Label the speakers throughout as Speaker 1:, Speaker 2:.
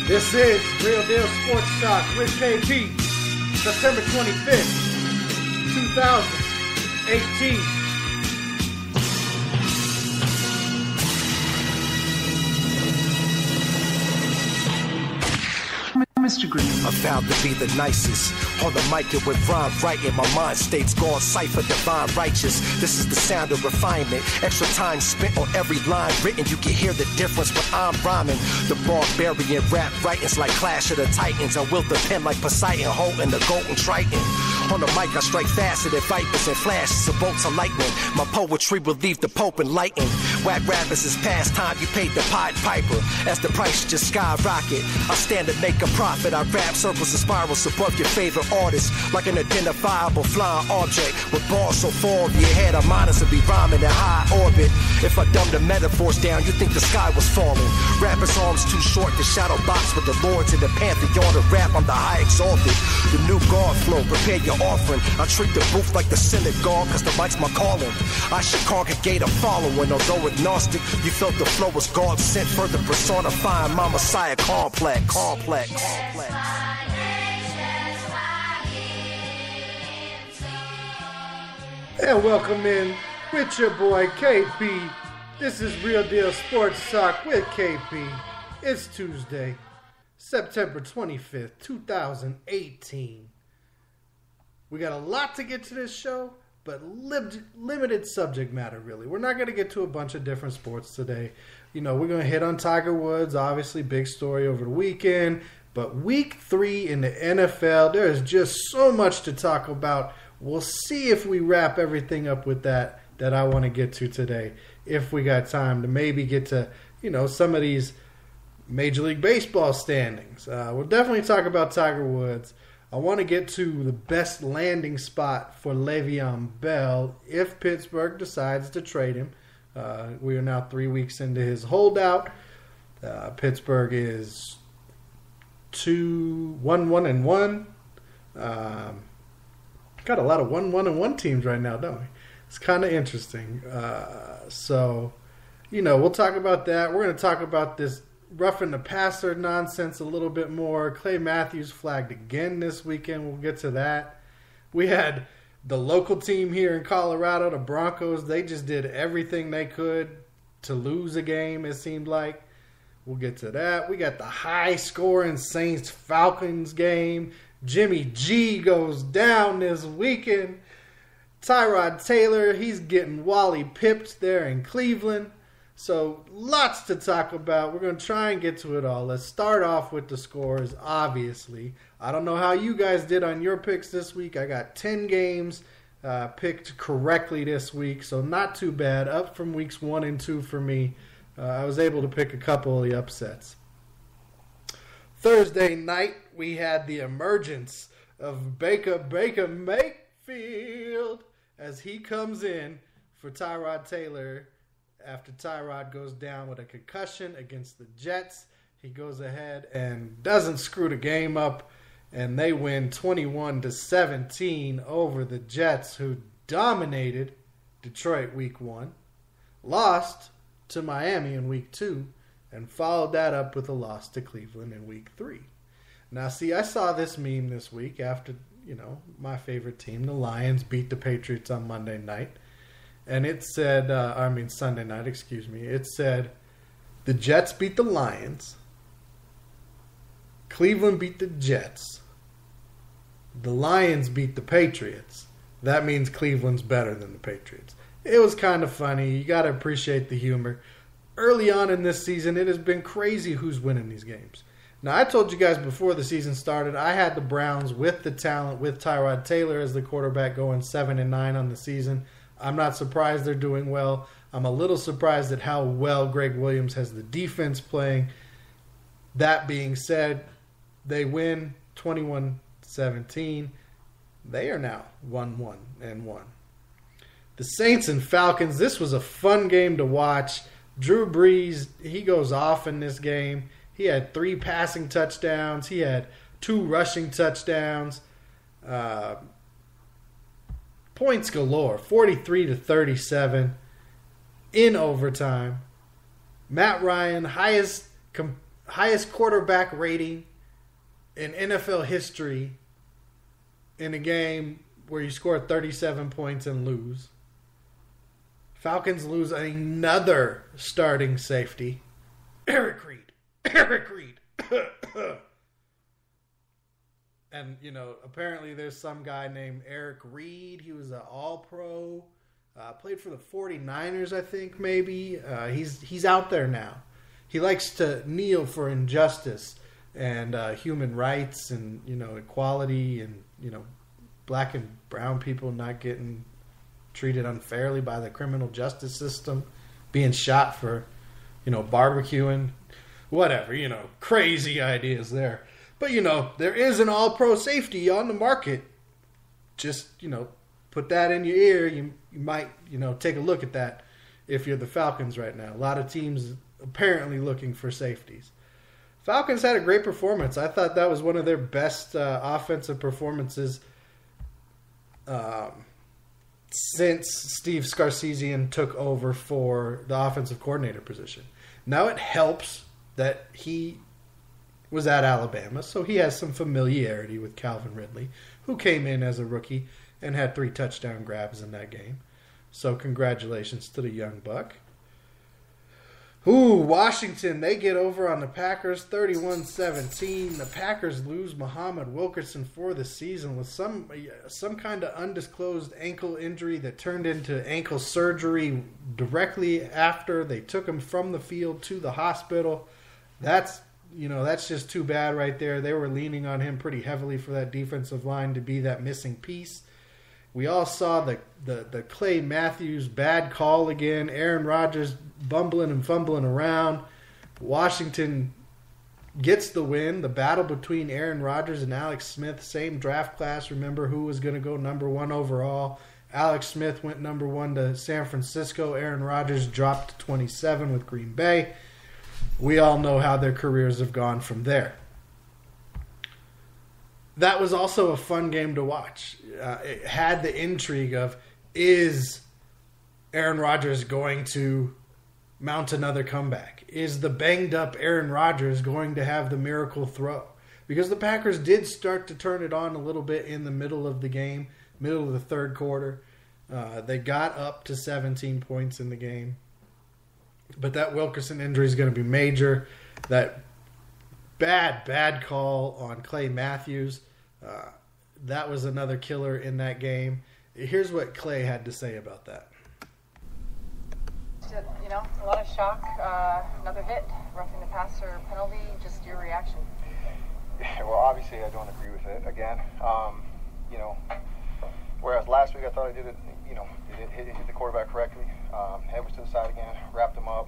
Speaker 1: This is Real Deal Sports Talk with KP, September 25th, 2018.
Speaker 2: Mr. Green.
Speaker 3: I'm vowed to be the nicest. On the mic and with rhyme writing, my mind states gone cipher, divine righteous. This is the sound of refinement. Extra time spent on every line written. You can hear the difference when I'm rhyming. The barbarian rap writings like Clash of the Titans. I wield the pen like Poseidon holding the golden triton. On the mic I strike faster than vipers and flashes of bolts of lightning. My poetry will leave the Pope enlightened. Whack rappers is past time, you paid the Pied Piper. As the price just skyrocket, I stand to make a profit. I rap circles and spirals above your favorite artist, like an identifiable flying object with bars so far over your head. I'm honest to be rhyming in high orbit. If I dumb the metaphors down, you think the sky was falling. Rappers' arms too short to shadow box with the lords in the pantheon of rap. I'm the high exalted, the new God flow. Prepare your offering. I treat the booth like the synagogue, cause the mic's my calling. I should congregate a following, although agnostic. You felt the flow was God sent, further personifying my Messiah complex.
Speaker 1: And welcome in with your boy KP. This is Real Deal Sports Talk with KP. It's Tuesday, September 25th, 2018. We got a lot to get to this show, but limited subject matter, really. We're not going to get to a bunch of different sports today. You know, we're going to hit on Tiger Woods, obviously big story over the weekend. But week 3 in the NFL, there is just so much to talk about. We'll see if we wrap everything up with that I want to get to today. If we got time to maybe get to, some of these Major League Baseball standings. We'll definitely talk about Tiger Woods. I want to get to the best landing spot for Le'Veon Bell if Pittsburgh decides to trade him. We are now 3 weeks into his holdout. Pittsburgh is 1-1-1. Got a lot of 1-1-1 teams right now, don't we? It's kind of interesting. We'll talk about that. We're going to talk about this roughing the passer nonsense a little bit more. Clay Matthews flagged again this weekend. We'll get to that. We had the local team here in Colorado, the Broncos. They just did everything they could to lose a game, it seemed like. We'll get to that. We got the high-scoring Saints-Falcons game. Jimmy G goes down this weekend. Tyrod Taylor, he's getting Wally pipped there in Cleveland. So lots to talk about. We're going to try and get to it all. Let's start off with the scores, obviously. I don't know how you guys did on your picks this week. I got 10 games picked correctly this week, so not too bad. Up from weeks 1 and 2 for me. I was able to pick a couple of the upsets. Thursday night, we had the emergence of Baker Mayfield as he comes in for Tyrod Taylor after Tyrod goes down with a concussion against the Jets. He goes ahead and doesn't screw the game up, and they win 21-17 over the Jets, who dominated Detroit week 1, lost to Miami in week 2, and followed that up with a loss to Cleveland in week 3. Now, see, I saw this meme this week after, my favorite team, the Lions, beat the Patriots on Monday night. And it said, Sunday night, excuse me. It said, the Jets beat the Lions. Cleveland beat the Jets. The Lions beat the Patriots. That means Cleveland's better than the Patriots. It was kind of funny. You got to appreciate the humor. Early on in this season, it has been crazy who's winning these games. Now, I told you guys before the season started, I had the Browns with the talent, with Tyrod Taylor as the quarterback, going 7-9 on the season. I'm not surprised they're doing well. I'm a little surprised at how well Greg Williams has the defense playing. That being said, they win 21-17. They are now 1-1-1. The Saints and Falcons, this was a fun game to watch. Drew Brees, he goes off in this game. He had 3 passing touchdowns. He had 2 rushing touchdowns. Points galore, 43-37 in overtime. Matt Ryan, highest highest quarterback rating in NFL history in a game where you score 37 points and lose. Falcons lose another starting safety. Eric Reed. And, apparently there's some guy named Eric Reed. He was an all-pro. Played for the 49ers, I think, maybe. He's out there now. He likes to kneel for injustice and human rights and, equality and, black and brown people not getting treated unfairly by the criminal justice system, being shot for, barbecuing, whatever, crazy ideas there. But, there is an all-pro safety on the market. Just, put that in your ear. You might, take a look at that if you're the Falcons right now. A lot of teams apparently looking for safeties. Falcons had a great performance. I thought that was one of their best offensive performances since Steve Sarkisian took over for the offensive coordinator position. Now it helps that he was at Alabama, so he has some familiarity with Calvin Ridley, who came in as a rookie and had 3 touchdown grabs in that game. So congratulations to the young buck. Washington, they get over on the Packers 31-17. The Packers lose Muhammad Wilkerson for the season with some kind of undisclosed ankle injury that turned into ankle surgery directly after they took him from the field to the hospital. That's just too bad right there. They were leaning on him pretty heavily for that defensive line to be that missing piece. We all saw the Clay Matthews bad call again. Aaron Rodgers bumbling and fumbling around. Washington gets the win. The battle between Aaron Rodgers and Alex Smith, same draft class. Remember who was going to go number 1 overall. Alex Smith went number 1 to San Francisco. Aaron Rodgers dropped to 27 with Green Bay. We all know how their careers have gone from there. That was also a fun game to watch. It had the intrigue of, is Aaron Rodgers going to mount another comeback? Is the banged up Aaron Rodgers going to have the miracle throw? Because the Packers did start to turn it on a little bit in the middle of the game, middle of the third quarter. They got up to 17 points in the game. But that Wilkerson injury is going to be major. That bad call on Clay Matthews. That was another killer in that game. Here's what Clay had to say about that.
Speaker 2: A lot of shock. Another hit, roughing the passer penalty. Just your reaction.
Speaker 4: Well, obviously I don't agree with it. Again, whereas last week I thought I did it. It hit the quarterback correctly. Head was to the side again, wrapped him up.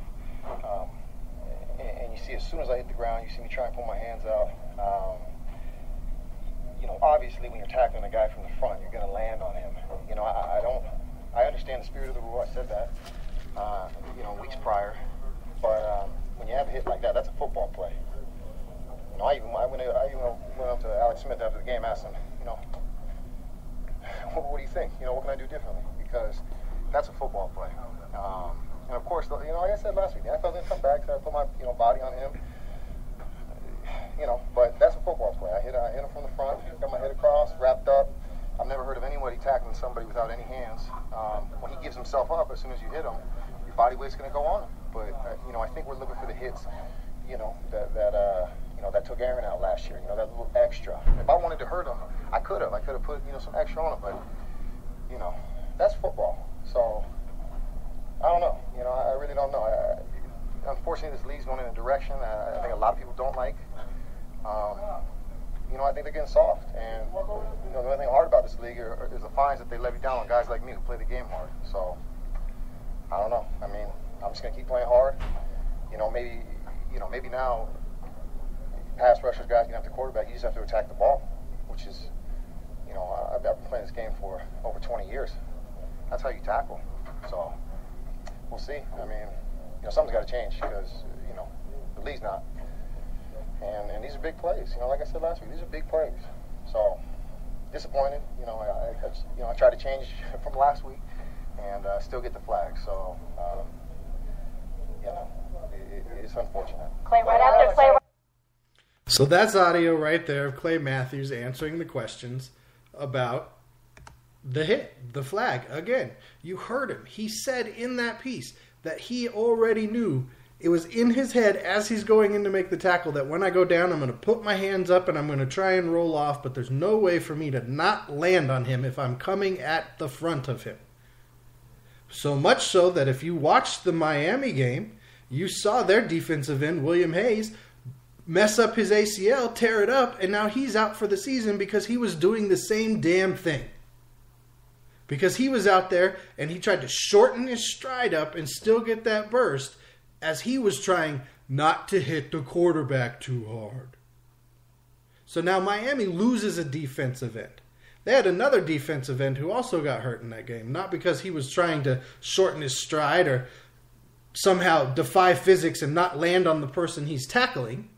Speaker 4: And you see, as soon as I hit the ground, you see me try and pull my hands out. Obviously when you're tackling a guy from the front, you're going to land on him. I understand the spirit of the rule. I said that, weeks prior. But when you have a hit like that, that's a football play. I even went up to Alex Smith after the game, asked him, what do you think? What can I do differently? Because that's a football play. And of course, like I said last week, the NFL's going to come back, so I put my body on him. But that's a football play. I hit him from the front, got my head across, wrapped up. I've never heard of anybody tackling somebody without any hands. When he gives himself up, as soon as you hit him, your body weight's going to go on him. But I think we're looking for the hits, that took Aaron out last year. That little extra. If I wanted to hurt him, I could have put some extra on him. But that's football. So I don't know. I really don't know. Unfortunately, this league's going in a direction I think a lot of people don't like. I think they're getting soft. And the only thing hard about this league is the fines that they levy down on guys like me who play the game hard. So I don't know. I'm just going to keep playing hard. Maybe now pass rushers, guys can have the quarterback. You just have to attack the ball, which is, I've been playing this game for over 20 years. That's how you tackle. So we'll see. Something's got to change because, the league's not. And these are big plays. Like I said last week, these are big plays. So disappointed. I tried to change from last week and still get the flag. So, it's unfortunate.
Speaker 2: Clay, right after Clay.
Speaker 1: So that's audio right there of Clay Matthews answering the questions about the hit, the flag. Again, you heard him. He said in that piece that he already knew, it was in his head as he's going in to make the tackle, that when I go down, I'm going to put my hands up and I'm going to try and roll off, but there's no way for me to not land on him if I'm coming at the front of him. So much so that if you watched the Miami game, you saw their defensive end, William Hayes, mess up his ACL, tear it up, and now he's out for the season because he was doing the same damn thing. Because he was out there and he tried to shorten his stride up and still get that burst as he was trying not to hit the quarterback too hard. So now Miami loses a defensive end. They had another defensive end who also got hurt in that game, not because he was trying to shorten his stride or somehow defy physics and not land on the person he's tackling,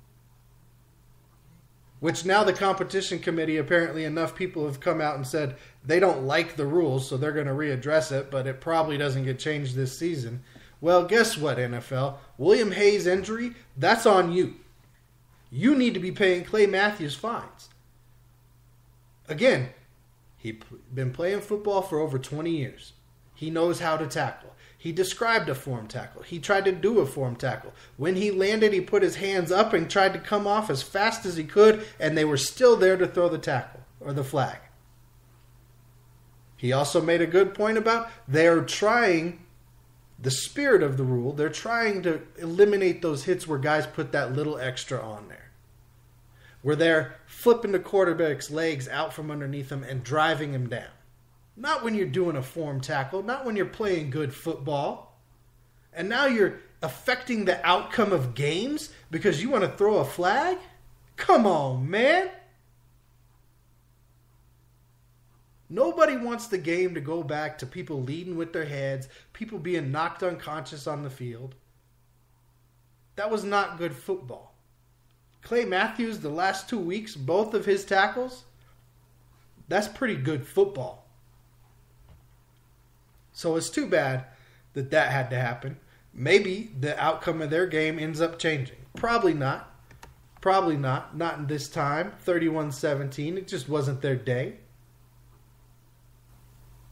Speaker 1: which now the competition committee, apparently enough people have come out and said they don't like the rules, so they're going to readdress it, but it probably doesn't get changed this season. Well, guess what, NFL? William Hayes' injury, that's on you. You need to be paying Clay Matthews fines. Again, he's been playing football for over 20 years. He knows how to tackle. He described a form tackle. He tried to do a form tackle. When he landed, he put his hands up and tried to come off as fast as he could, and they were still there to throw the tackle or the flag. He also made a good point about they're trying, the spirit of the rule, they're trying to eliminate those hits where guys put that little extra on there. Where they're flipping the quarterback's legs out from underneath him and driving him down. Not when you're doing a form tackle, not when you're playing good football. And now you're affecting the outcome of games because you want to throw a flag? Come on, man. Nobody wants the game to go back to people leading with their heads, people being knocked unconscious on the field. That was not good football. Clay Matthews, the last 2 weeks, both of his tackles, that's pretty good football. So it's too bad that that had to happen. Maybe the outcome of their game ends up changing. Probably not. Probably not. Not in this time. 31-17. It just wasn't their day.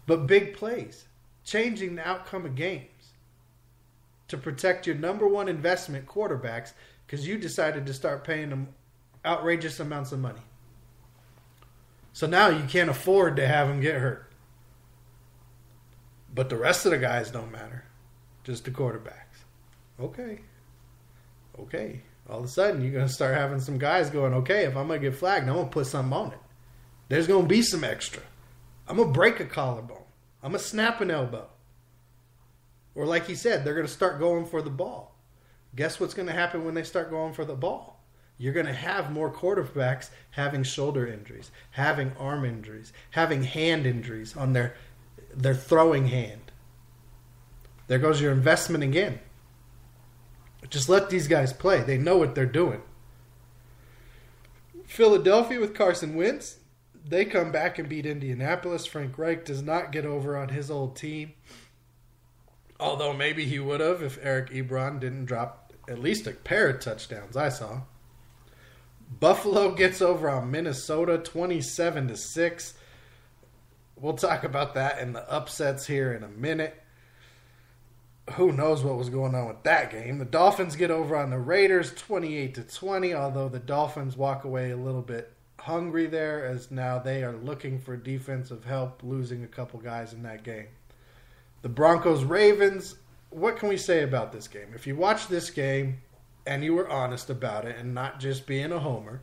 Speaker 1: But big plays. Changing the outcome of games. To protect your number one investment quarterbacks because you decided to start paying them outrageous amounts of money. So now you can't afford to have them get hurt. But the rest of the guys don't matter. Just the quarterbacks. Okay. All of a sudden, you're going to start having some guys going, okay, if I'm going to get flagged, I'm going to put something on it. There's going to be some extra. I'm going to break a collarbone. I'm going to snap an elbow. Or like he said, they're going to start going for the ball. Guess what's going to happen when they start going for the ball? You're going to have more quarterbacks having shoulder injuries, having arm injuries, having hand injuries on their throwing hand. There goes your investment again. Just let these guys play. They know what they're doing. Philadelphia with Carson Wentz, they come back and beat Indianapolis. Frank Reich does not get over on his old team. Although maybe he would have if Eric Ebron didn't drop at least a pair of touchdowns I saw. Buffalo gets over on Minnesota 27-6. We'll talk about that and the upsets here in a minute. Who knows what was going on with that game. The Dolphins get over on the Raiders 28-20, although the Dolphins walk away a little bit hungry there as now they are looking for defensive help, losing a couple guys in that game. The Broncos-Ravens, what can we say about this game? If you watch this game and you were honest about it and not just being a homer,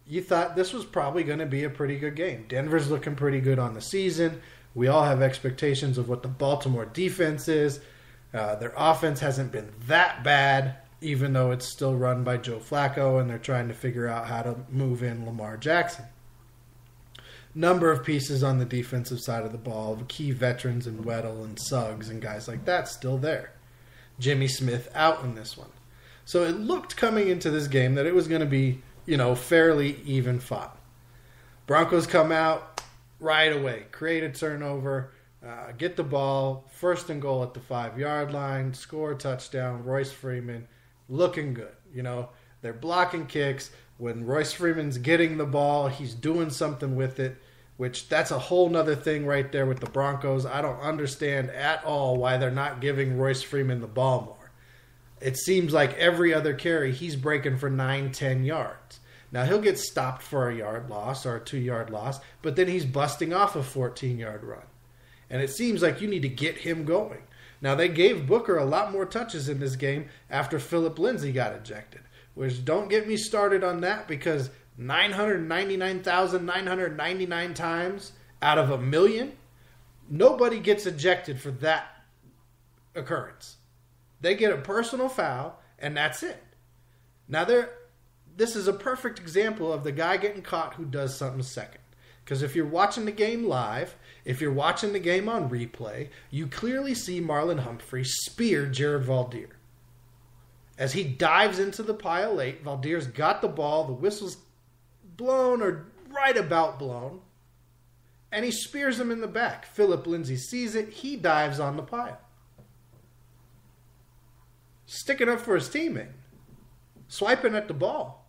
Speaker 1: you thought this was probably going to be a pretty good game. Denver's looking pretty good on the season. We all have expectations of what the Baltimore defense is. Their offense hasn't been that bad, even though it's still run by Joe Flacco, and they're trying to figure out how to move in Lamar Jackson. Number of pieces on the defensive side of the ball, the key veterans and Weddle and Suggs and guys like that still there. Jimmy Smith out in this one. So it looked coming into this game that it was going to be, fairly even fought. Broncos come out right away, create a turnover, get the ball, first and goal at the 5-yard line, score a touchdown, Royce Freeman, looking good. They're blocking kicks. When Royce Freeman's getting the ball, he's doing something with it, which that's a whole nother thing right there with the Broncos. I don't understand at all why they're not giving Royce Freeman the ball more. It seems like every other carry, he's breaking for 9-10 yards. Now, he'll get stopped for a yard loss or a 2-yard loss, but then he's busting off a 14-yard run. And it seems like you need to get him going. Now, they gave Booker a lot more touches in this game after Phillip Lindsay got ejected, which don't get me started on that because 999,999 times out of 1 million, nobody gets ejected for that occurrence. They get a personal foul, and that's it. Now, this is a perfect example of the guy getting caught who does something second. Because if you're watching the game live, if you're watching the game on replay, you clearly see Marlon Humphrey spear Jared Valdir. As he dives into the pile late, Valdir's got the ball, the whistle's blown or right about blown, and he spears him in the back. Phillip Lindsay sees it, he dives on the pile. Sticking up for his teammate. Swiping at the ball.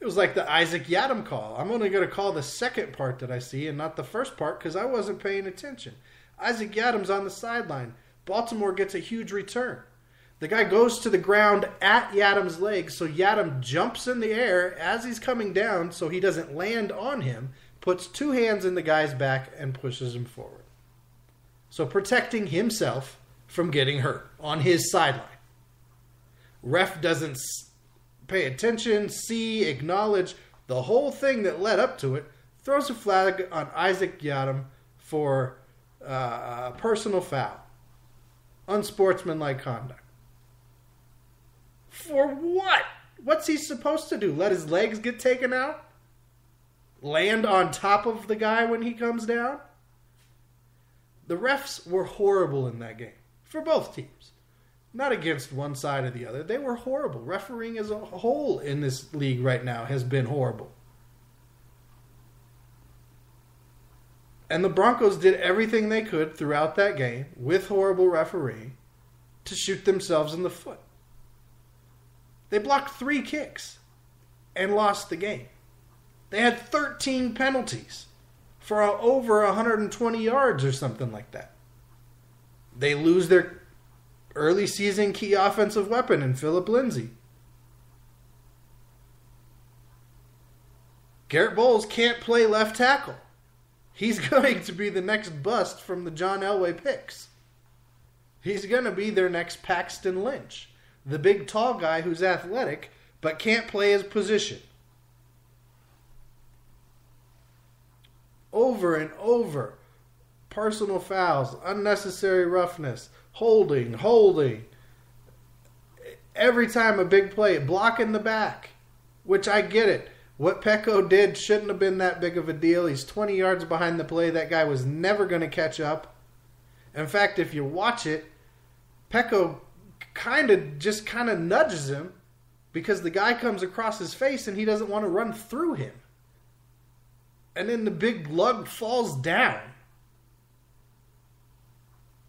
Speaker 1: It was like the Isaac Yiadom call. I'm only going to call the second part that I see and not the first part because I wasn't paying attention. Isaac Yiadom's on the sideline. Baltimore gets a huge return. The guy goes to the ground at Yiadom's legs, so Yiadom jumps in the air as he's coming down so he doesn't land on him, puts 2 hands in the guy's back, and pushes him forward. So protecting himself from getting hurt on his sideline. Ref doesn't pay attention, see, acknowledge the whole thing that led up to it, throws a flag on Isaac Yiadom for a personal foul. Unsportsmanlike conduct. For what? What's he supposed to do? Let his legs get taken out? Land on top of the guy when he comes down? The refs were horrible in that game. For both teams. Not against one side or the other. They were horrible. Refereeing as a whole in this league right now has been horrible. And the Broncos did everything they could throughout that game with horrible refereeing to shoot themselves in the foot. They blocked 3 kicks and lost the game. They had 13 penalties for over 120 yards or something like that. They lose their early season key offensive weapon in Phillip Lindsay. Garrett Bowles can't play left tackle. He's going to be the next bust from the John Elway picks. He's going to be their next Paxton Lynch, the big tall guy who's athletic but can't play his position. Over and over, personal fouls, unnecessary roughness, holding. Every time a big play, blocking the back, which I get it. What Peko did shouldn't have been that big of a deal. He's 20 yards behind the play. That guy was never going to catch up. In fact, if you watch it, Peko kind of nudges him because the guy comes across his face and he doesn't want to run through him. And then the big lug falls down.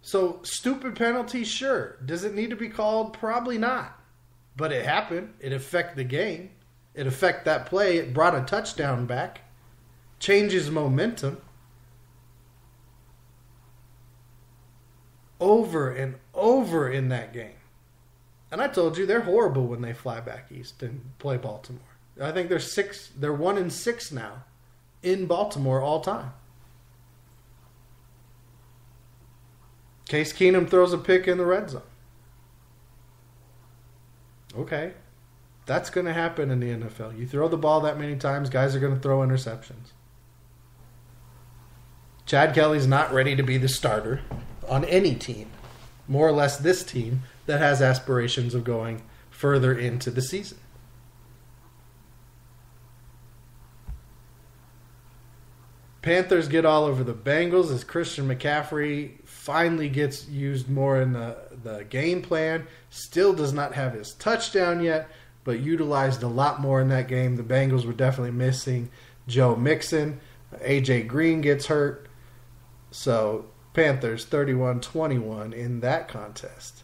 Speaker 1: So, stupid penalty, sure. Does it need to be called? Probably not. But it happened. It affected the game. It affected that play. It brought a touchdown back. Changes momentum. Over and over in that game. And I told you, they're horrible when they fly back east and play Baltimore. I think they're 1-6 now in Baltimore all time. Case Keenum throws a pick in the red zone. Okay. That's going to happen in the NFL. You throw the ball that many times, guys are going to throw interceptions. Chad Kelly's not ready to be the starter on any team, more or less this team that has aspirations of going further into the season. Panthers get all over the Bengals as Christian McCaffrey finally gets used more in the game plan. Still does not have his touchdown yet, but utilized a lot more in that game. The Bengals were definitely missing Joe Mixon. A.J. Green gets hurt. So Panthers 31-21 in that contest.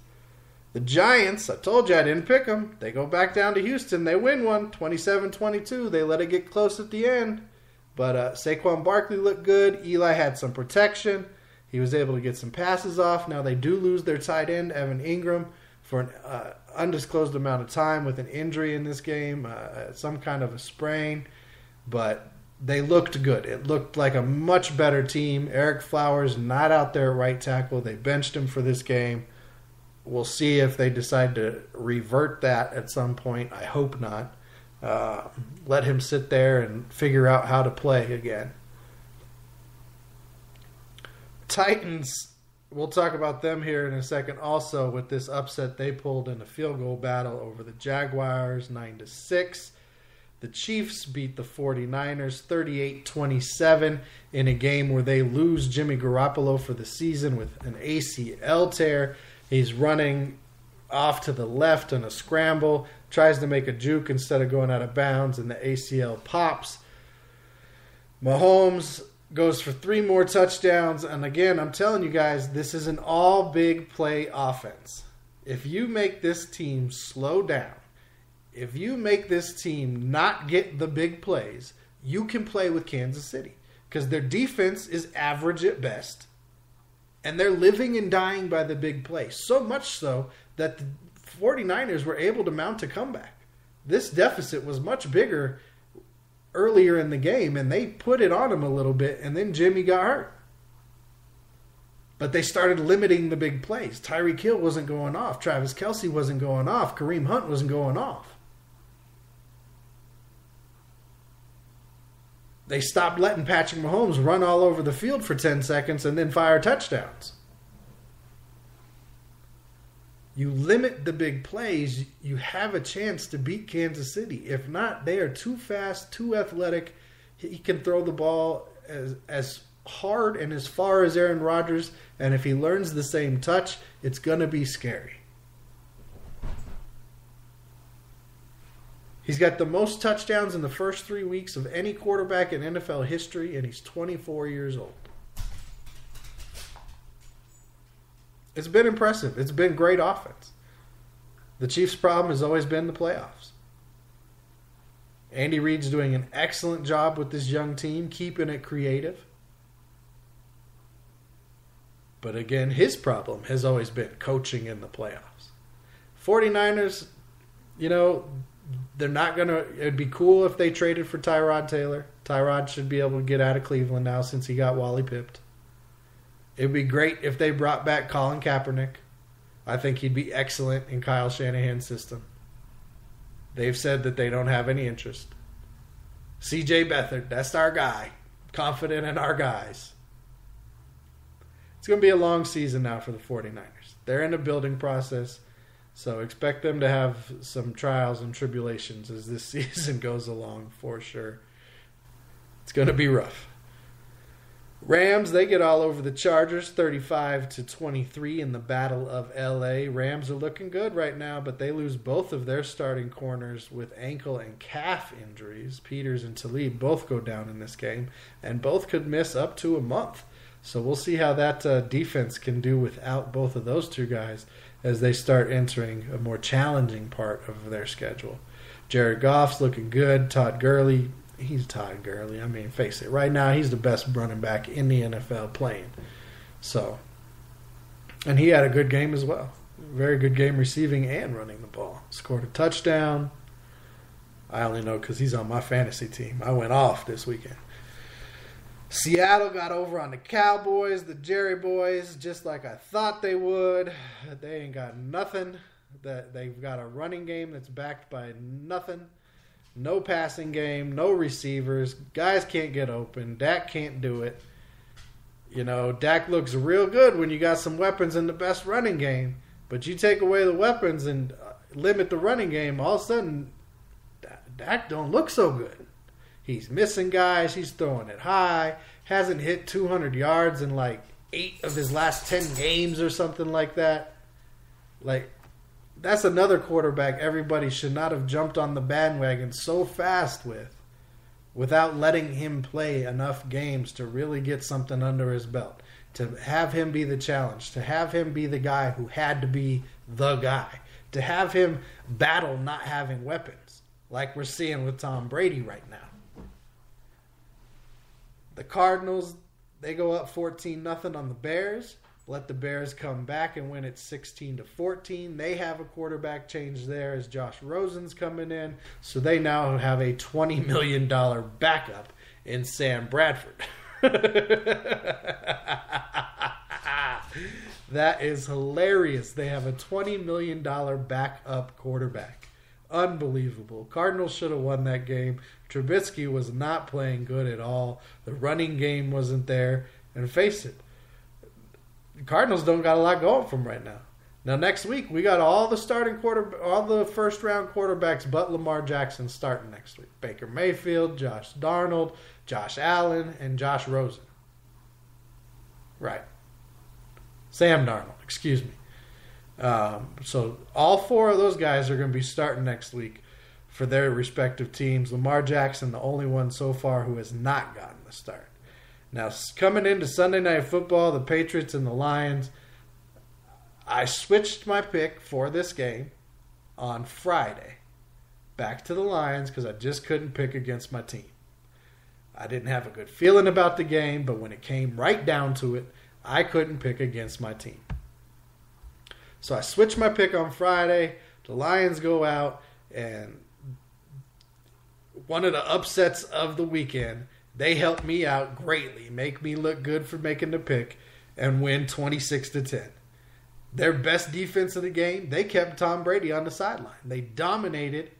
Speaker 1: The Giants, I told you I didn't pick them. They go back down to Houston. They win one, 27-22. They let it get close at the end. But Saquon Barkley looked good. Eli had some protection. He was able to get some passes off. Now they do lose their tight end, Evan Ingram, for an undisclosed amount of time with an injury in this game, some kind of a sprain. But they looked good. It looked like a much better team. Eric Flowers not out there at right tackle. They benched him for this game. We'll see if they decide to revert that at some point. I hope not. Let him sit there and figure out how to play again. Titans, we'll talk about them here in a second also with this upset they pulled in a field goal battle over the Jaguars, 9-6. The Chiefs beat the 49ers 38-27 in a game where they lose Jimmy Garoppolo for the season with an ACL tear. He's running off to the left on a scramble, tries to make a juke instead of going out of bounds, and the ACL pops. Mahomes goes for 3 more touchdowns, and again, I'm telling you guys, this is an all big play offense. If you make this team slow down, if you make this team not get the big plays, you can play with Kansas City because their defense is average at best. And they're living and dying by the big play. So much so that the 49ers were able to mount a comeback. This deficit was much bigger earlier in the game, and they put it on them a little bit, and then Jimmy got hurt. But they started limiting the big plays. Tyreek Hill wasn't going off. Travis Kelce wasn't going off. Kareem Hunt wasn't going off. They stopped letting Patrick Mahomes run all over the field for 10 seconds and then fire touchdowns. You limit the big plays, you have a chance to beat Kansas City. If not, they are too fast, too athletic. He can throw the ball as hard and as far as Aaron Rodgers, and if he learns the same touch, it's going to be scary. He's got the most touchdowns in the first 3 weeks of any quarterback in NFL history, and he's 24 years old. It's been impressive. It's been great offense. The Chiefs' problem has always been the playoffs. Andy Reid's doing an excellent job with this young team, keeping it creative. But again, his problem has always been coaching in the playoffs. 49ers, they're not going to... It'd be cool if they traded for Tyrod Taylor. Tyrod should be able to get out of Cleveland now since he got Wally pipped. It'd be great if they brought back Colin Kaepernick. I think he'd be excellent in Kyle Shanahan's system. They've said that they don't have any interest. C.J. Beathard, that's our guy. Confident in our guys. It's going to be a long season now for the 49ers. They're in a building process. So expect them to have some trials and tribulations as this season goes along for sure. It's going to be rough. Rams, they get all over the Chargers, 35-23 in the Battle of L.A. Rams are looking good right now, but they lose both of their starting corners with ankle and calf injuries. Peters and Talib both go down in this game, and both could miss up to a month. So we'll see how that defense can do without both of those two guys as they start entering a more challenging part of their schedule. Jared Goff's looking good. Todd Gurley, he's Todd Gurley. I mean, face it. Right now, he's the best running back in the NFL playing. So, and he had a good game as well. Very good game receiving and running the ball. Scored a touchdown. I only know because he's on my fantasy team. I went off this weekend. Seattle got over on the Cowboys, the Jerry Boys, just like I thought they would. They ain't got nothing. They've got a running game that's backed by nothing. No passing game, no receivers. Guys can't get open. Dak can't do it. Dak looks real good when you got some weapons in the best running game. But you take away the weapons and limit the running game, all of a sudden, Dak don't look so good. He's missing guys. He's throwing it high. Hasn't hit 200 yards in like 8 of his last 10 games or something like that. That's another quarterback everybody should not have jumped on the bandwagon so fast without letting him play enough games to really get something under his belt. to have him be the challenge, to have him be the guy who had to be the guy, to have him battle not having weapons, like we're seeing with Tom Brady right now. The Cardinals, they go up 14-0 on the Bears. Let the Bears come back and win it 16-14. They have a quarterback change there as Josh Rosen's coming in. So they now have a $20 million backup in Sam Bradford. That is hilarious. They have a $20 million backup quarterback. Unbelievable. Cardinals should have won that game. Trubisky was not playing good at all. The running game wasn't there. And face it, the Cardinals don't got a lot going for them right now. Now next week we got all the first round quarterbacks but Lamar Jackson starting next week. Baker Mayfield, Josh Darnold, Josh Allen, and Josh Rosen. Right. Sam Darnold, excuse me. So all four of those guys are going to be starting next week for their respective teams. Lamar Jackson, the only one so far who has not gotten the start. Now, coming into Sunday Night Football, the Patriots and the Lions, I switched my pick for this game on Friday back to the Lions because I just couldn't pick against my team. I didn't have a good feeling about the game, but when it came right down to it, I couldn't pick against my team. So I switched my pick on Friday. The Lions go out, and one of the upsets of the weekend, they helped me out greatly, make me look good for making the pick, and win 26-10. Their best defense of the game, they kept Tom Brady on the sideline. They dominated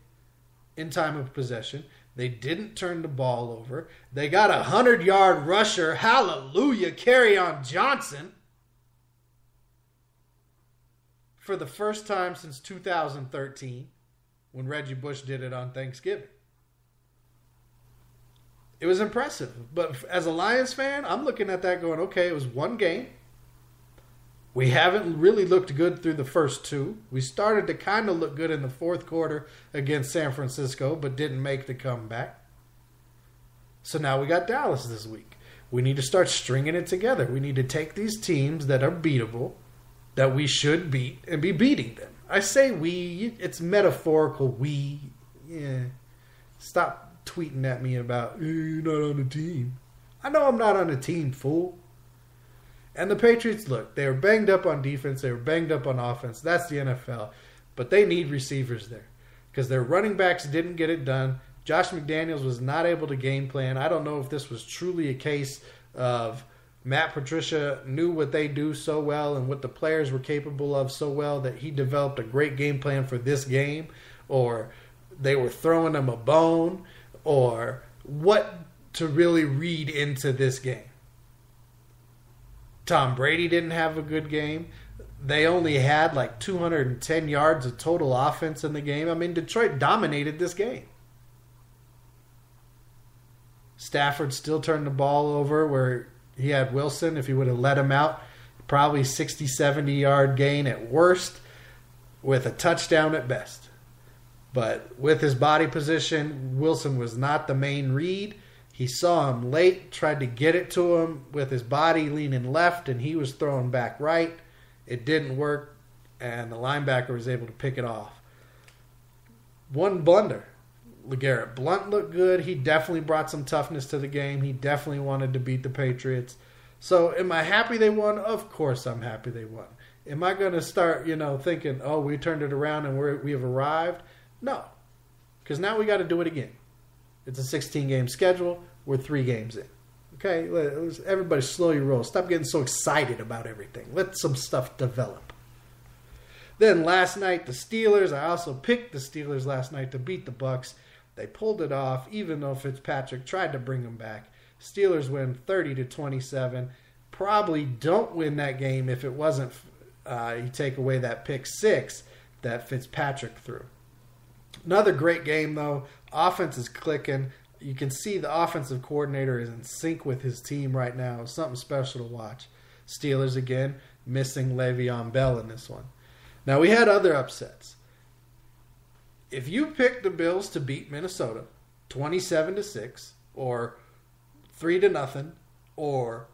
Speaker 1: in time of possession. They didn't turn the ball over. They got a 100-yard rusher. Hallelujah, Kerryon Johnson. For the first time since 2013, when Reggie Bush did it on Thanksgiving. It was impressive. But as a Lions fan, I'm looking at that going, okay, it was one game. We haven't really looked good through the first two. We started to kind of look good in the fourth quarter against San Francisco, but didn't make the comeback. So now we got Dallas this week. We need to start stringing it together. We need to take these teams that are beatable, that we should beat, and be beating them. I say we, it's metaphorical we. Yeah. Stop tweeting at me about, you're not on the team. I know I'm not on the team, fool. And the Patriots, look, they were banged up on defense. They were banged up on offense. That's the NFL. But they need receivers there because their running backs didn't get it done. Josh McDaniels was not able to game plan. I don't know if this was truly a case of Matt Patricia knew what they do so well and what the players were capable of so well that he developed a great game plan for this game, or they were throwing him a bone, or what to really read into this game. Tom Brady didn't have a good game. They only had like 210 yards of total offense in the game. I mean, Detroit dominated this game. Stafford still turned the ball over where he had Wilson. If he would have let him out, probably 60, 70-yard gain at worst with a touchdown at best. But with his body position, Wilson was not the main read. He saw him late, tried to get it to him with his body leaning left, and he was throwing back right. It didn't work, and the linebacker was able to pick it off. One blunder. LeGarrette Blount looked good. He definitely brought some toughness to the game. He definitely wanted to beat the Patriots. So am I happy they won? Of course I'm happy they won. Am I going to start, thinking, oh, we turned it around and we have arrived? No, because now we got to do it again. It's a 16-game schedule. We're 3 games in. Okay, everybody slow your roll. Stop getting so excited about everything. Let some stuff develop. Then last night, the Steelers. I also picked the Steelers last night to beat the Bucs. They pulled it off, even though Fitzpatrick tried to bring them back. Steelers win 30-27. Probably don't win that game if it wasn't you take away that pick 6 that Fitzpatrick threw. Another great game, though. Offense is clicking. You can see the offensive coordinator is in sync with his team right now. It's something special to watch. Steelers, again, missing Le'Veon Bell in this one. Now, we had other upsets. If you picked the Bills to beat Minnesota 27-6 or 3-0 or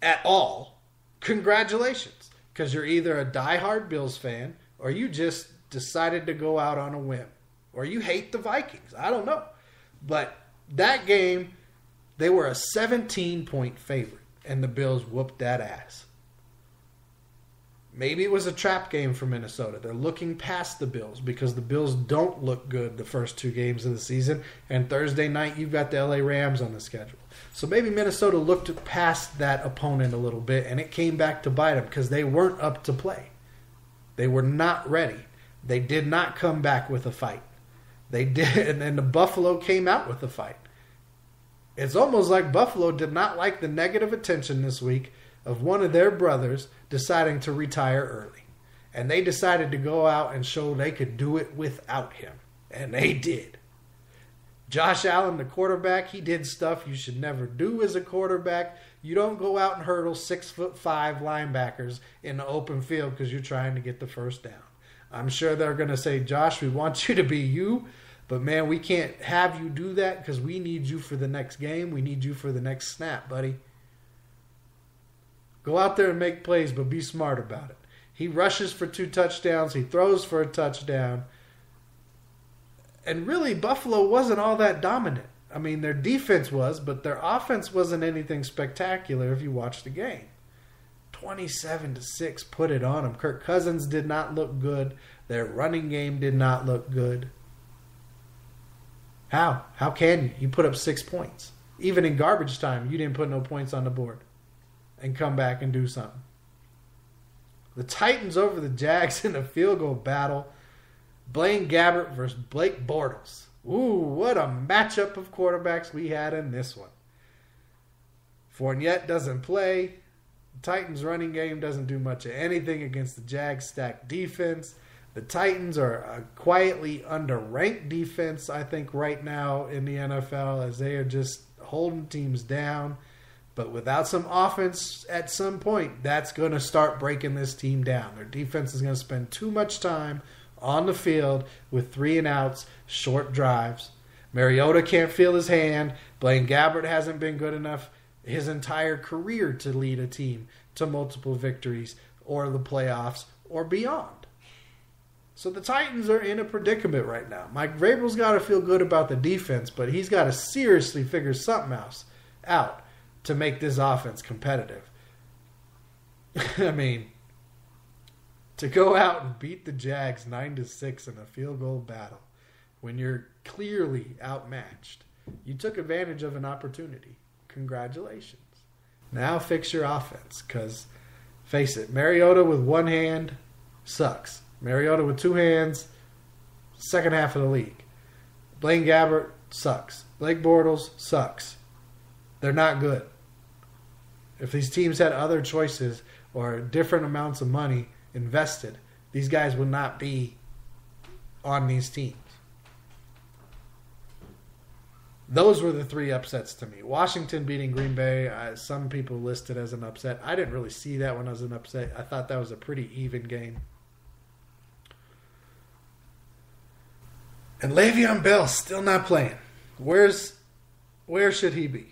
Speaker 1: at all, congratulations. Because you're either a diehard Bills fan or you just decided to go out on a whim. Or you hate the Vikings. I don't know. But that game, they were a 17-point favorite. And the Bills whooped that ass. Maybe it was a trap game for Minnesota. They're looking past the Bills because the Bills don't look good the first 2 games of the season. And Thursday night, you've got the LA Rams on the schedule. So maybe Minnesota looked past that opponent a little bit, and it came back to bite them because they weren't up to play. They were not ready. They did not come back with a fight. They did, and the Buffalo came out with a fight. It's almost like Buffalo did not like the negative attention this week of one of their brothers deciding to retire early. And they decided to go out and show they could do it without him. And they did. Josh Allen, the quarterback, he did stuff you should never do as a quarterback. You don't go out and hurdle 6'5" linebackers in the open field because you're trying to get the first down. I'm sure they're going to say, Josh, we want you to be you, but man, we can't have you do that because we need you for the next game. We need you for the next snap, buddy. Go out there and make plays, but be smart about it. He rushes for 2 touchdowns. He throws for a touchdown. And really, Buffalo wasn't all that dominant. I mean, their defense was, but their offense wasn't anything spectacular if you watch the game. 27-6 put it on them. Kirk Cousins did not look good. Their running game did not look good. How? How can you? You put up 6 points. Even in garbage time, you didn't put no points on the board and come back and do something. The Titans over the Jags in a field goal battle. Blaine Gabbert versus Blake Bortles. Ooh, what a matchup of quarterbacks we had in this one. Fournette doesn't play. The Titans' running game doesn't do much of anything against the Jags' stacked defense. The Titans are a quietly underranked defense, I think, right now in the NFL as they are just holding teams down. But without some offense at some point, that's going to start breaking this team down. Their defense is going to spend too much time on the field with 3 and outs, short drives. Mariota can't feel his hand. Blaine Gabbert hasn't been good enough his entire career to lead a team to multiple victories or the playoffs or beyond. So the Titans are in a predicament right now. Mike Vrabel's got to feel good about the defense, but he's got to seriously figure something else out to make this offense competitive. I mean, to go out and beat the Jags 9-6 in a field goal battle when you're clearly outmatched, you took advantage of an opportunity. Congratulations. Now fix your offense, because face it, Mariota with one hand sucks. Mariota with 2 hands, second half of the league. Blaine Gabbert sucks. Blake Bortles sucks. They're not good. If these teams had other choices or different amounts of money invested, these guys would not be on these teams. Those were the 3 upsets to me. Washington beating Green Bay, some people listed as an upset. I didn't really see that one as an upset. I thought that was a pretty even game. And Le'Veon Bell still not playing. Where should he be?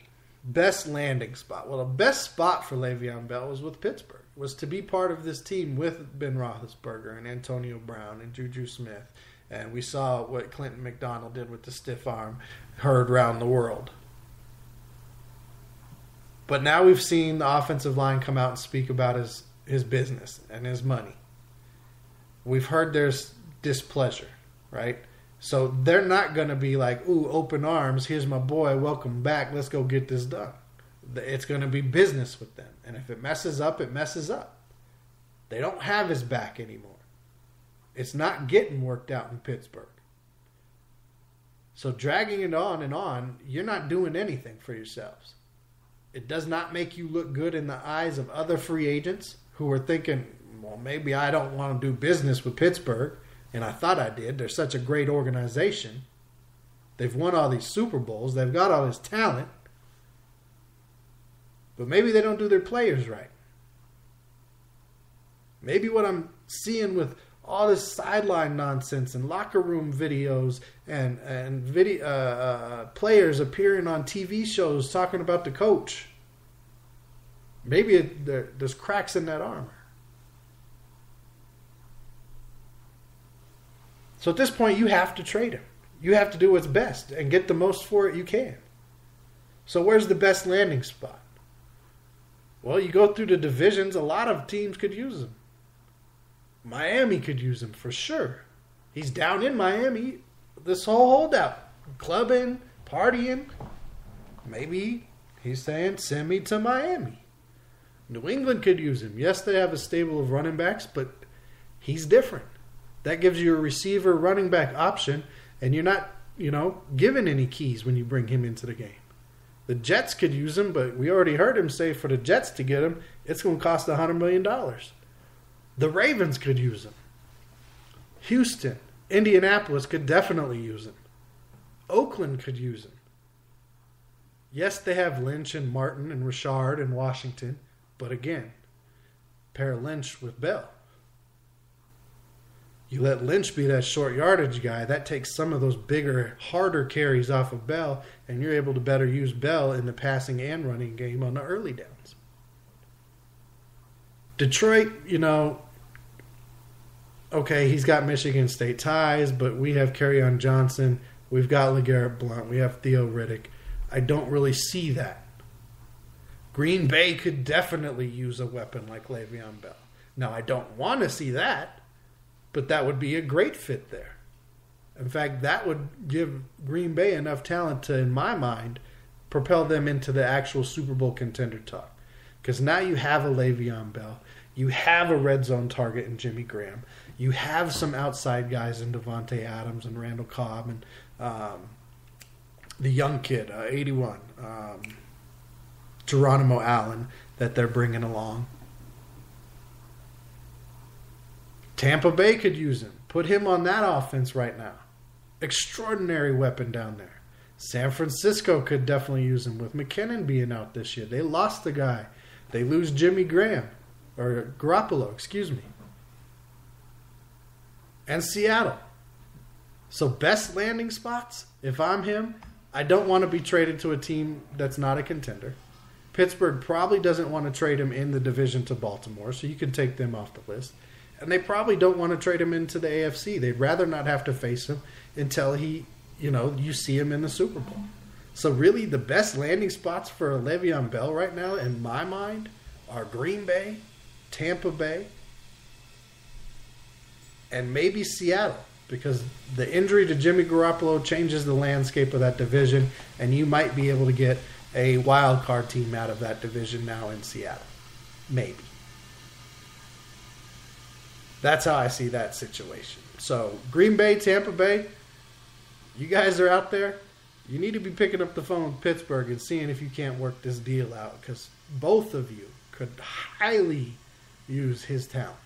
Speaker 1: Best landing spot. Well, the best spot for Le'Veon Bell was with Pittsburgh. Was to be part of this team with Ben Roethlisberger and Antonio Brown and Juju Smith. And we saw what Clinton McDonald did with the stiff arm heard around the world. But now we've seen the offensive line come out and speak about his business and his money. We've heard there's displeasure, right? So they're not going to be like, ooh, open arms, here's my boy, welcome back, let's go get this done. It's going to be business with them. And if it messes up, it messes up. They don't have his back anymore. It's not getting worked out in Pittsburgh. So dragging it on, you're not doing anything for yourselves. It does not make you look good in the eyes of other free agents who are thinking, well, maybe I don't want to do business with Pittsburgh. And I thought I did. They're such a great organization. They've won all these Super Bowls. They've got all this talent. But maybe they don't do their players right. Maybe what I'm seeing with all this sideline nonsense and locker room videos and players appearing on TV shows talking about the coach. Maybe there's cracks in that armor. So at this point, you have to trade him. You have to do what's best and get the most for it you can. So where's the best landing spot? Well, you go through the divisions. A lot of teams could use him. Miami could use him for sure. He's down in Miami this whole holdout. Clubbing, partying. Maybe he's saying, send me to Miami. New England could use him. Yes, they have a stable of running backs, but he's different. That gives you a receiver running back option, and you're not, given any keys when you bring him into the game. The Jets could use him, but we already heard him say for the Jets to get him, it's going to cost $100 million. The Ravens could use him. Houston, Indianapolis could definitely use him. Oakland could use him. Yes, they have Lynch and Martin and Richard and Washington, but again, pair Lynch with Bell. You let Lynch be that short yardage guy, that takes some of those bigger, harder carries off of Bell, and you're able to better use Bell in the passing and running game on the early downs. Detroit, okay, he's got Michigan State ties, but we have Kerryon Johnson, we've got LeGarrette Blount, we have Theo Riddick. I don't really see that. Green Bay could definitely use a weapon like Le'Veon Bell. Now, I don't want to see that, but that would be a great fit there. In fact, that would give Green Bay enough talent to, in my mind, propel them into the actual Super Bowl contender talk. Because now you have a Le'Veon Bell. You have a red zone target in Jimmy Graham. You have some outside guys in Devontae Adams and Randall Cobb and the young kid, 81, Geronimo Allen, that they're bringing along. Tampa Bay could use him. Put him on that offense right now. Extraordinary weapon down there. San Francisco could definitely use him with McKinnon being out this year. They lost the guy. They lose Jimmy Graham. Or Garoppolo, excuse me. And Seattle. So best landing spots, if I'm him, I don't want to be traded to a team that's not a contender. Pittsburgh probably doesn't want to trade him in the division to Baltimore, so you can take them off the list. And they probably don't want to trade him into the AFC. They'd rather not have to face him until you see him in the Super Bowl. So really the best landing spots for Le'Veon Bell right now, in my mind, are Green Bay, Tampa Bay, and maybe Seattle. Because the injury to Jimmy Garoppolo changes the landscape of that division, and you might be able to get a wild card team out of that division now in Seattle. Maybe. That's how I see that situation. So, Green Bay, Tampa Bay, you guys are out there. You need to be picking up the phone with Pittsburgh and seeing if you can't work this deal out, because both of you could highly use his talents.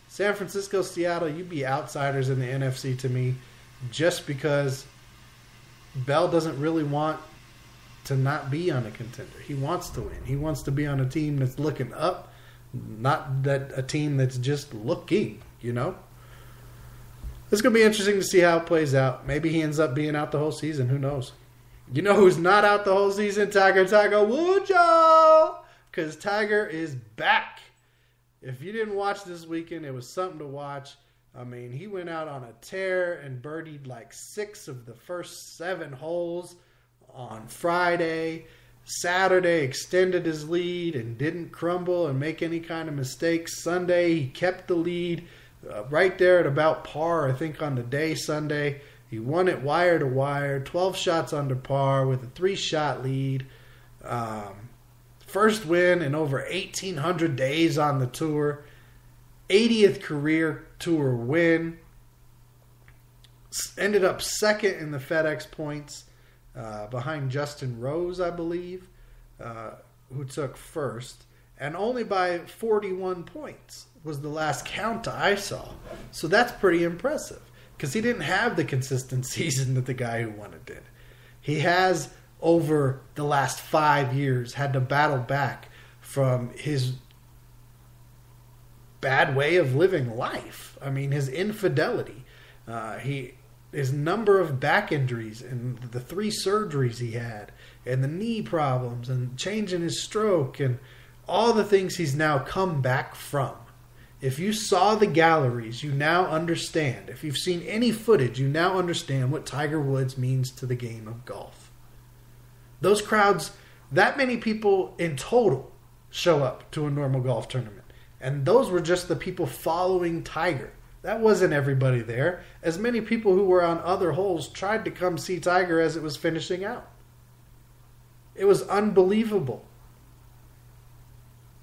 Speaker 1: San Francisco, Seattle, you'd be outsiders in the NFC to me just because Bell doesn't really want to not be on a contender. He wants to win. He wants to be on a team that's looking up, not that a team that's just looking, It's going to be interesting to see how it plays out. Maybe he ends up being out the whole season. Who knows? You know who's not out the whole season? Tiger Woods, y'all! Because Tiger is back. If you didn't watch this weekend, it was something to watch. I mean, he went out on a tear and birdied like 6 of the first 7 holes on Friday. Saturday, extended his lead and didn't crumble and make any kind of mistakes. Sunday, he kept the lead right there at about par, I think, on the day Sunday. He won it wire to wire, 12 shots under par with a 3-shot lead. First win in over 1,800 days on the tour. 80th career tour win. Ended up second in the FedEx points behind Justin Rose, I believe, who took first. And only by 41 points was the last count I saw. So that's pretty impressive because he didn't have the consistent season that the guy who won it did. He has, over the last 5 years, had to battle back from his bad way of living life. I mean, his infidelity. His number of back injuries and the 3 surgeries he had and the knee problems and changing his stroke and all the things he's now come back from. If you saw the galleries, you now understand. If you've seen any footage, you now understand what Tiger Woods means to the game of golf. Those crowds, that many people in total show up to a normal golf tournament. And those were just the people following Tiger. That wasn't everybody there. As many people who were on other holes tried to come see Tiger as it was finishing out. It was unbelievable.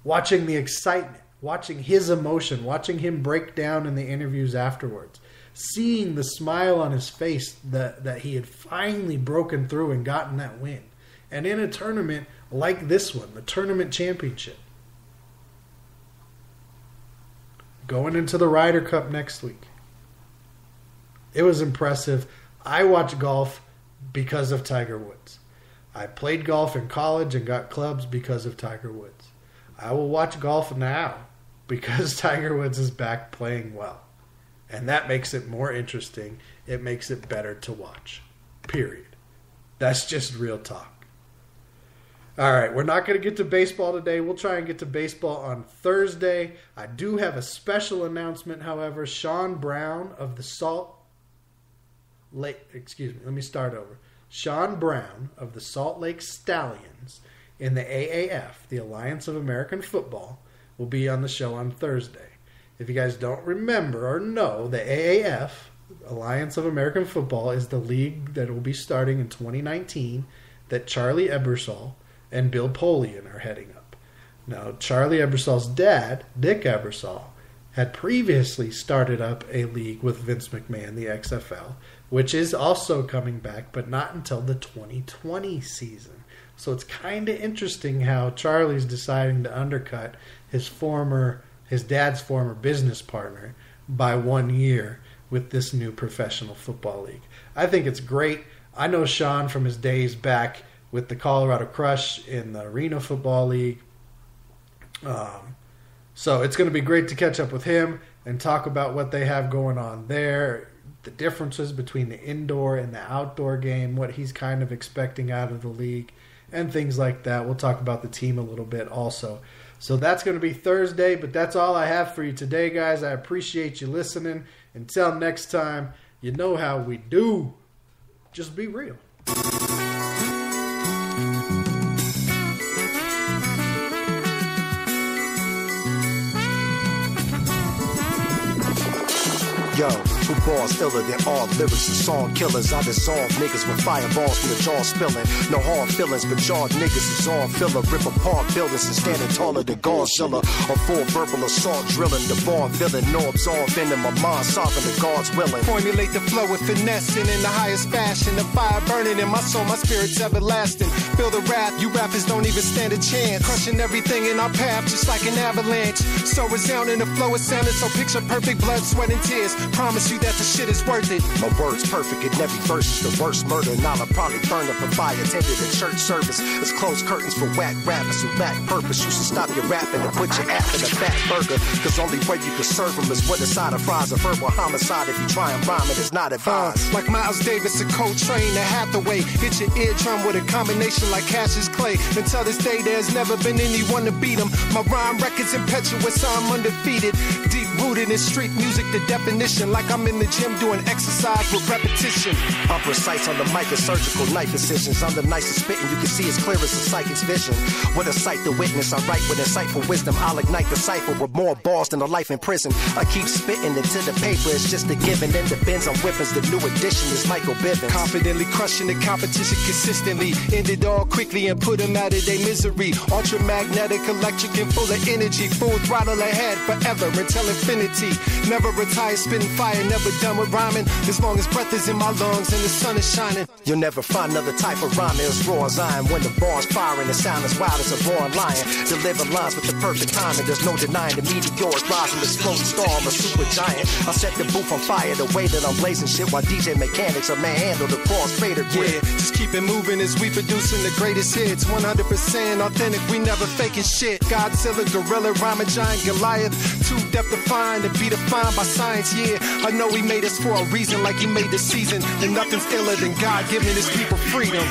Speaker 1: Watching the excitement, watching his emotion, watching him break down in the interviews afterwards, seeing the smile on his face that he had finally broken through and gotten that win. And in a tournament like this one, the tournament championship, going into the Ryder Cup next week. It was impressive. I watch golf because of Tiger Woods. I played golf in college and got clubs because of Tiger Woods. I will watch golf now because Tiger Woods is back playing well. And that makes it more interesting. It makes it better to watch. Period. That's just real talk. All right, we're not going to get to baseball today. We'll try and get to baseball on Thursday. I do have a special announcement, however. Sean Brown of the Salt Lake Stallions in the AAF, the Alliance of American Football, will be on the show on Thursday. If you guys don't remember or know, the AAF, Alliance of American Football, is the league that will be starting in 2019 that Charlie Ebersol and Bill Polian are heading up. Now, Charlie Ebersol's dad, Dick Ebersol, had previously started up a league with Vince McMahon, the XFL, which is also coming back, but not until the 2020 season. So it's kind of interesting how Charlie's deciding to undercut his dad's former business partner by 1 year with this new professional football league. I think it's great. I know Sean from his days back with the Colorado Crush in the Arena Football League. So it's going to be great to catch up with him and talk about what they have going on there, the differences between the indoor and the outdoor game, what he's kind of expecting out of the league, and things like that. We'll talk about the team a little bit also. So that's going to be Thursday, but that's all I have for you today, guys. I appreciate you listening. Until next time, you know how we do. Just be real.
Speaker 3: Yo, who balls iller than all lyrics and song killers? I dissolve niggas with fireballs from the jaw spilling. No hard feelings, but jawed niggas is all filler. Rip apart buildings and standing taller than Godzilla. A full verbal assault drilling, the ball villain. No absolving in my mind, solving the God's willing.
Speaker 5: Formulate the flow with finesse and in the highest fashion. The fire burning in my soul, my spirit's everlasting. Feel the wrath, you rappers don't even stand a chance. Crushing everything in our path just like an avalanche. So resounding, the flow is sounding so picture perfect. Blood, sweat, and tears. Promise you that the shit is worth it.
Speaker 3: My word's perfect in every verse is the worst murder. And I'll probably burn up a fire attended a church service. It's closed curtains for whack rappers who lack purpose. You should stop your rapping and put your app in a fat burger. Cause only way you can serve them is with a side of fries. A verbal homicide if you try and rhyme it is not advised.
Speaker 5: Like Miles Davis and Coltrane and Hathaway. Hit your eardrum with a combination like Cassius Clay. Until this day there's never been anyone to beat him. My rhyme record's impetuous, I'm undefeated. Deep rooted in street music, the definition. Like I'm in the gym doing exercise with repetition.
Speaker 3: I'm precise on the mic and surgical knife incisions. I'm the nicest spitting, you can see as clear as a psychic's vision. With a sight to witness, I write with insightful wisdom. I'll ignite the cipher with more balls than a life in prison. I keep spitting into the paper, it's just a given. In the bins on whippers, the new edition is Michael Bivins.
Speaker 5: Confidently crushing the competition consistently. End it all quickly and put them out of their misery. Ultramagnetic, electric, and full of energy. Full throttle ahead forever until infinity. Never retire, spitting fire, never done with rhyming. As long as breath is in my lungs and the sun is shining.
Speaker 3: You'll never find another type of rhyme as raw as I am. When the bar's firing, the sound as wild as a born lion. Deliver lines with the perfect timing. There's no denying the meteors rise and explode star. I'm a super giant. I set the booth on fire the way that I'm blazing shit. While DJ Mechanics are manhandle the crossfader grip.
Speaker 5: Yeah, just keep it moving as we producing the greatest hits. 100% authentic, we never faking shit. Godzilla, gorilla, rhyming giant, Goliath. Too depth defined to be defined by science, yeah. I know he made us for a reason like he made the season. And nothing's iller than God giving his people freedom.